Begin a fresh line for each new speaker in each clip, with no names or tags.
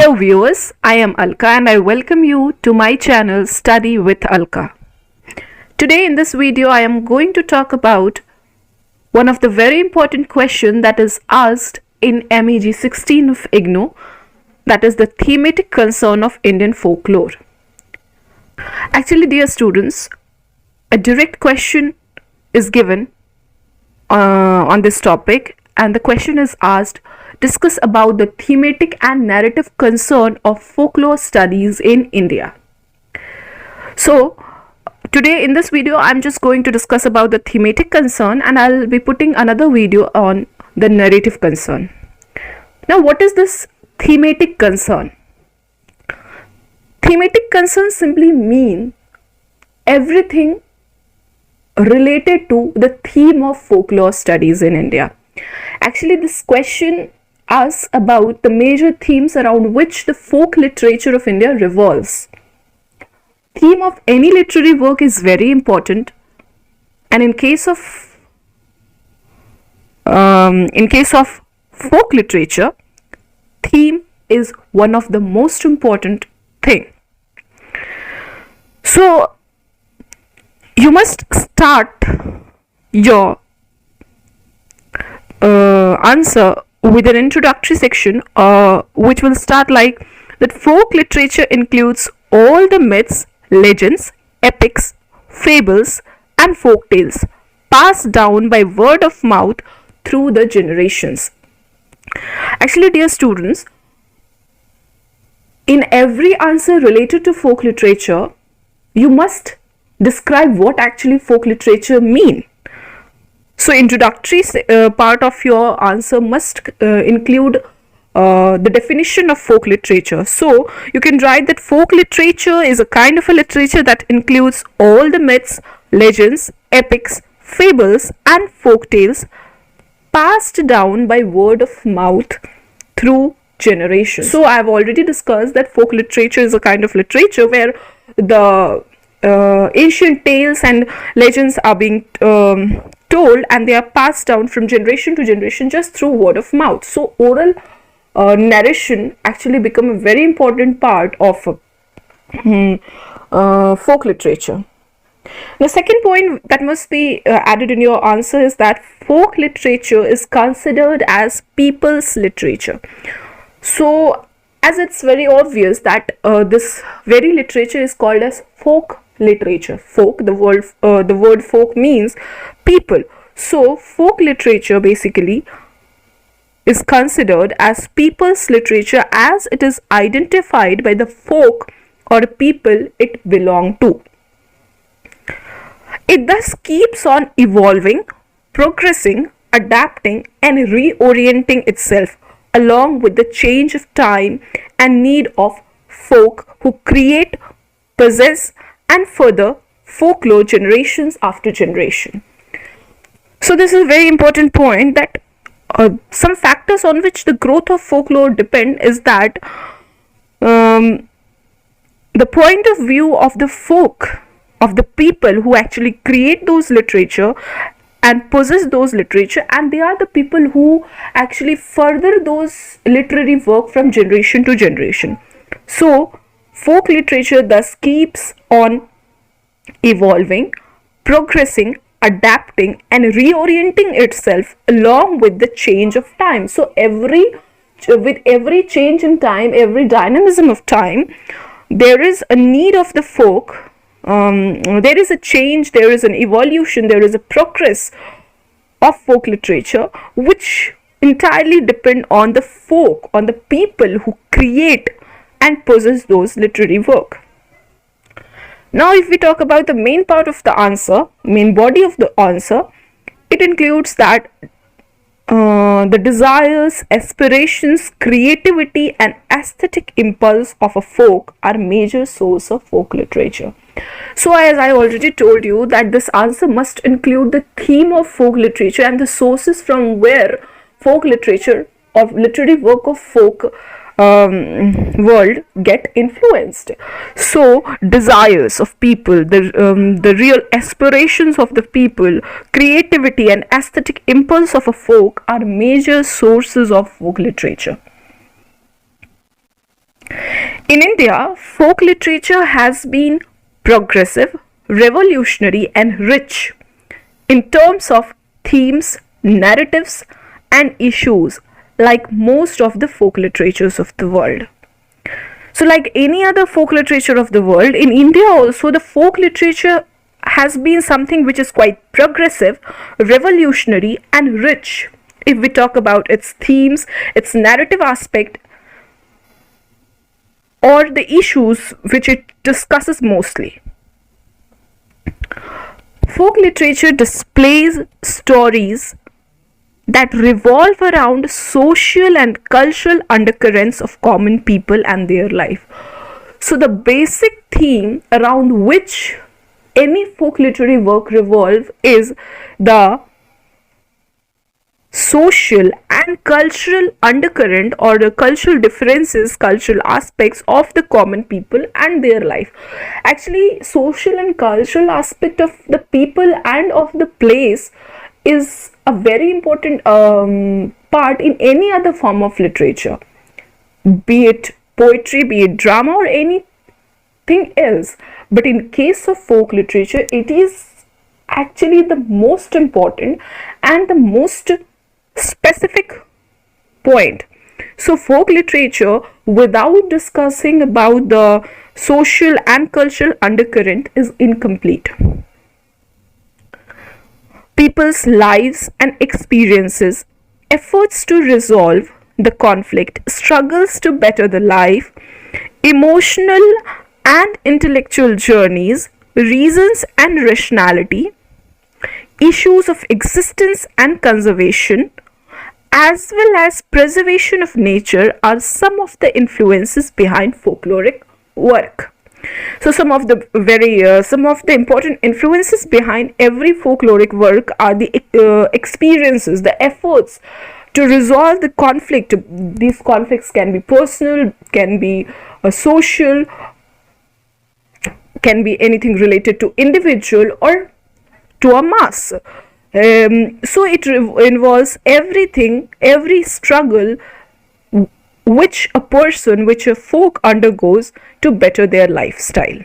Hello viewers, I am Alka and I welcome you to my channel Study with Alka. Today in this video I am going to talk about one of the very important questions that is asked in MEG-16 of IGNOU, that is the thematic concern of Indian folklore. Actually, dear students, a direct question is given on this topic, and the question is asked: discuss about the thematic and narrative concern of folklore studies in India. So today in this video I'm just going to discuss about the thematic concern, and I'll be putting another video on the narrative concern. Now, what is this thematic concern? Thematic concern simply mean everything related to the theme of folklore studies in India. Actually, this question asks about the major themes around which the folk literature of India revolves. Theme of any literary work is very important, and in case of folk literature, theme is one of the most important thing. So you must start your answer with an introductory section which will start like that: folk literature includes all the myths, legends, epics, fables and folk tales passed down by word of mouth through the generations. Actually, dear students, in every answer related to folk literature, you must describe what actually folk literature mean. So introductory part of your answer must include the definition of folk literature. So you can write that folk literature is a kind of a literature that includes all the myths, legends, epics, fables and folk tales passed down by word of mouth through generations. So I have already discussed that folk literature is a kind of literature where the ancient tales and legends are being told, and they are passed down from generation to generation just through word of mouth. So oral narration actually become a very important part of folk literature. The second point that must be added in your answer is that folk literature is considered as people's literature. So as it's very obvious that this very literature is called as folk literature. Folk, the word folk means people. So folk literature basically is considered as people's literature, as it is identified by the folk or people it belongs to. It thus keeps on evolving, progressing, adapting and reorienting itself along with the change of time and need of folk who create, possess and further folklore generations after generation. So this is a very important point, that some factors on which the growth of folklore depend is that the point of view of the folk, of the people who actually create those literature and possess those literature, and they are the people who actually further those literary work from generation to generation. So folk literature thus keeps on evolving, progressing, adapting and reorienting itself along with the change of time. So with every change in time, every dynamism of time, there is a need of the folk, there is a change, there is an evolution, there is a progress of folk literature, which entirely depend on the folk, on the people who create and possess those literary work. Now, if we talk about the main part of the answer, main body of the answer, it includes that the desires, aspirations, creativity and aesthetic impulse of a folk are major source of folk literature. So as I already told you that this answer must include the theme of folk literature and the sources from where folk literature or literary work of folk world get influenced. So desires of people, the real aspirations of the people, creativity and aesthetic impulse of a folk are major sources of folk literature. In India, folk literature has been progressive, revolutionary, and rich in terms of themes, narratives, and issues, like most of the folk literatures of the world. So, like any other folk literature of the world, in India also the folk literature has been something which is quite progressive, revolutionary, and rich. If we talk about its themes, its narrative aspect, or the issues which it discusses mostly. Folk literature displays stories that revolve around social and cultural undercurrents of common people and their life. So, the basic theme around which any folk literary work revolves is the social and cultural undercurrent, or the cultural differences, cultural aspects of the common people and their life. Actually, social and cultural aspect of the people and of the place is a very important part in any other form of literature, be it poetry, be it drama, or anything else. But in case of folk literature, it is actually the most important and the most specific point. So folk literature, without discussing about the social and cultural undercurrent, is incomplete. People's lives and experiences, efforts to resolve the conflict, struggles to better the life, emotional and intellectual journeys, reasons and rationality, issues of existence and conservation, as well as preservation of nature, are some of the influences behind folkloric work. So some of the important influences behind every folkloric work are the experiences, the efforts to resolve the conflict. These conflicts can be personal, can be social, can be anything related to individual or to a mass. So it involves everything, every struggle which a folk undergoes to better their lifestyle.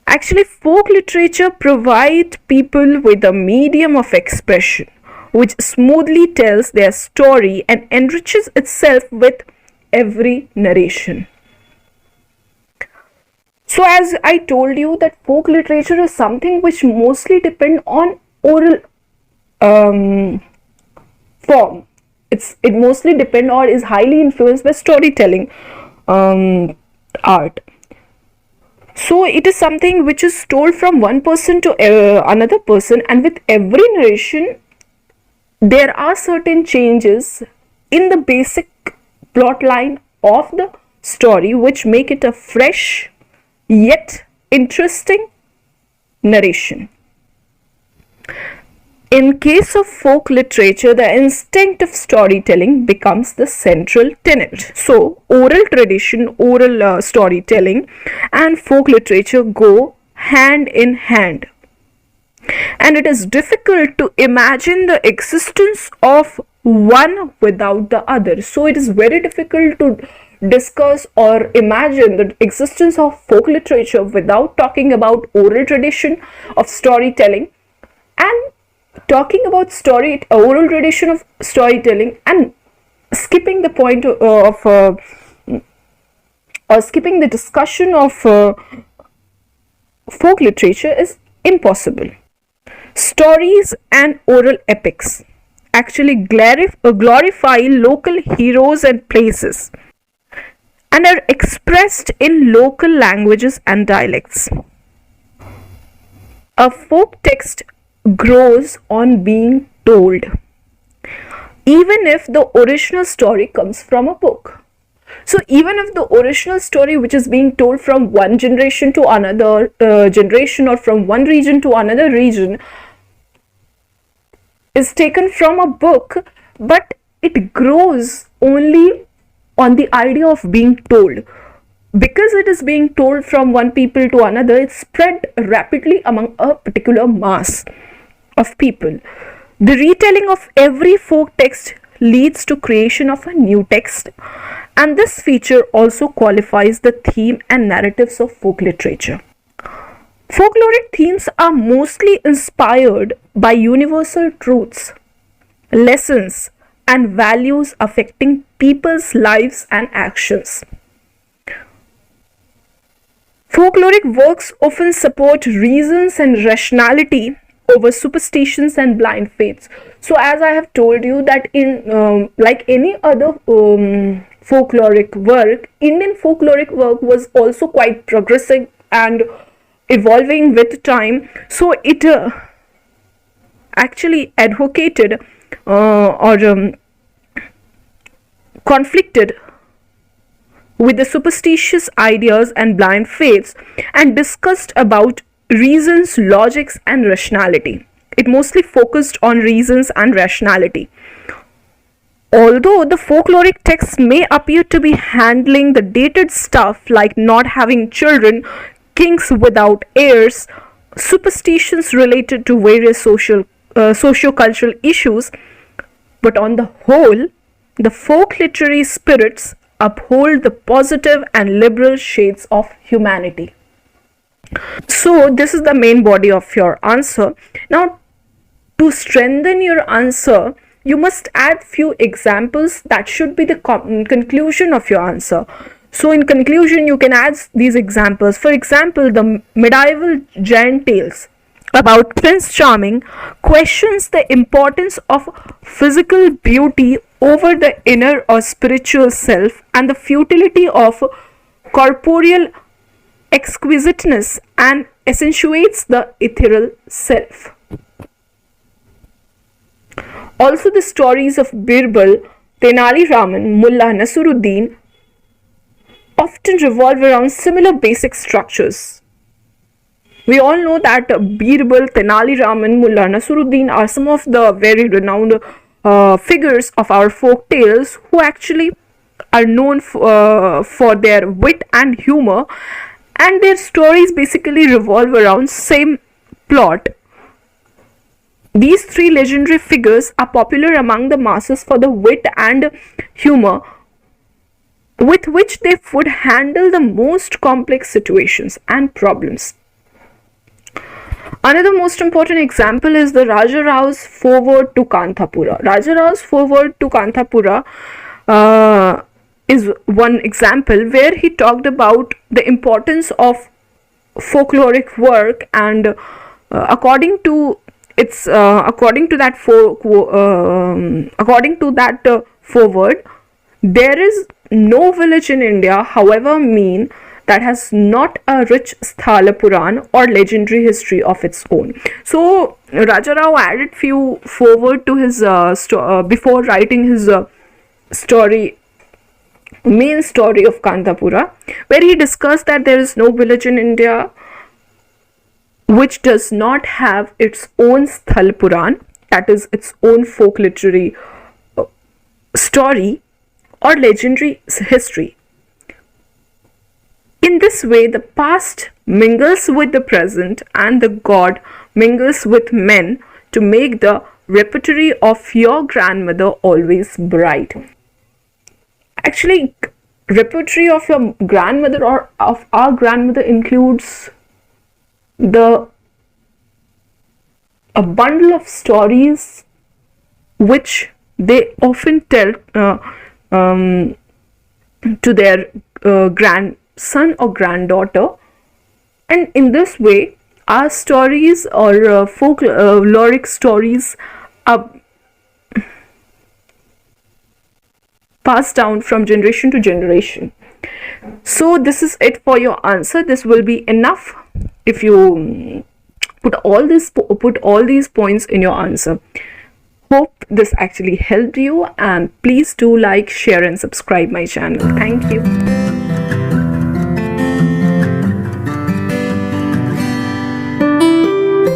Actually, folk literature provides people with a medium of expression which smoothly tells their story and enriches itself with every narration. So as I told you that folk literature is something which mostly depend on oral form. It mostly depend or is highly influenced by storytelling art. So it is something which is told from one person to another person, and with every narration there are certain changes in the basic plot line of the story which make it a fresh yet interesting narration. In case of folk literature, the instinct of storytelling becomes the central tenet. So, oral tradition, oral storytelling and folk literature go hand in hand. And it is difficult to imagine the existence of one without the other. So, it is very difficult to discuss or imagine the existence of folk literature without talking about oral tradition of storytelling, and talking about oral tradition of storytelling and skipping the point or skipping the discussion of folk literature is impossible. Stories and oral epics actually glorify local heroes and places and are expressed in local languages and dialects. A folk text grows on being told, even if the original story comes from a book. So even if the original story which is being told from one generation to another generation, or from one region to another region, is taken from a book, but it grows only on the idea of being told. Because it is being told from one people to another, it's spread rapidly among a particular mass of people. The retelling of every folk text leads to creation of a new text, and this feature also qualifies the theme and narratives of folk literature. Folkloric themes are mostly inspired by universal truths, lessons, and values affecting people's lives and actions. Folkloric works often support reasons and rationality over superstitions and blind faiths. So, as I have told you that in like any other folkloric work, Indian folkloric work was also quite progressive and evolving with time. So, it actually advocated or conflicted with the superstitious ideas and blind faiths and discussed about reasons, logics, and rationality. It mostly focused on reasons and rationality. Although the folkloric texts may appear to be handling the dated stuff like not having children, kings without heirs, superstitions related to various socio-cultural issues, but on the whole, the folk literary spirits uphold the positive and liberal shades of humanity. So this is the main body of your answer. Now, to strengthen your answer, you must add few examples that should be the conclusion of your answer. So in conclusion, you can add these examples. For example, the medieval giant tales about Prince Charming questions the importance of physical beauty over the inner or spiritual self and the futility of corporeal exquisiteness and accentuates the ethereal self. Also, the stories of Birbal, Tenali Raman, Mullah Nasruddin often revolve around similar basic structures. We all know that Birbal, Tenali Raman, Mullah Nasruddin are some of the very renowned figures of our folk tales who actually are known for their wit and humor, and their stories basically revolve around same plot. These three legendary figures are popular among the masses for the wit and humor with which they would handle the most complex situations and problems. Another most important example is the Raja Rao's foreword to Kanthapura. Raja Rao's foreword to Kanthapura is one example where he talked about the importance of folkloric work, and according to that foreword, there is no village in India, however mean, that has not a rich Sthala Puran or legendary history of its own. So Raja Rao added few forward to his before writing his main story of Kanthapura, where he discussed that there is no village in India which does not have its own Sthal Puran, that is its own folk literary story or legendary history. In this way, the past mingles with the present and the god mingles with men to make the repertory of your grandmother always bright. Actually, repertory of your grandmother or of our grandmother includes a bundle of stories which they often tell to their grandson or granddaughter, and in this way our stories or folkloric stories are passed down from generation to generation. So this is it for your answer. This will be enough if you put all these points in your answer. Hope this actually helped you, and please do like, share and subscribe my channel. Thank you.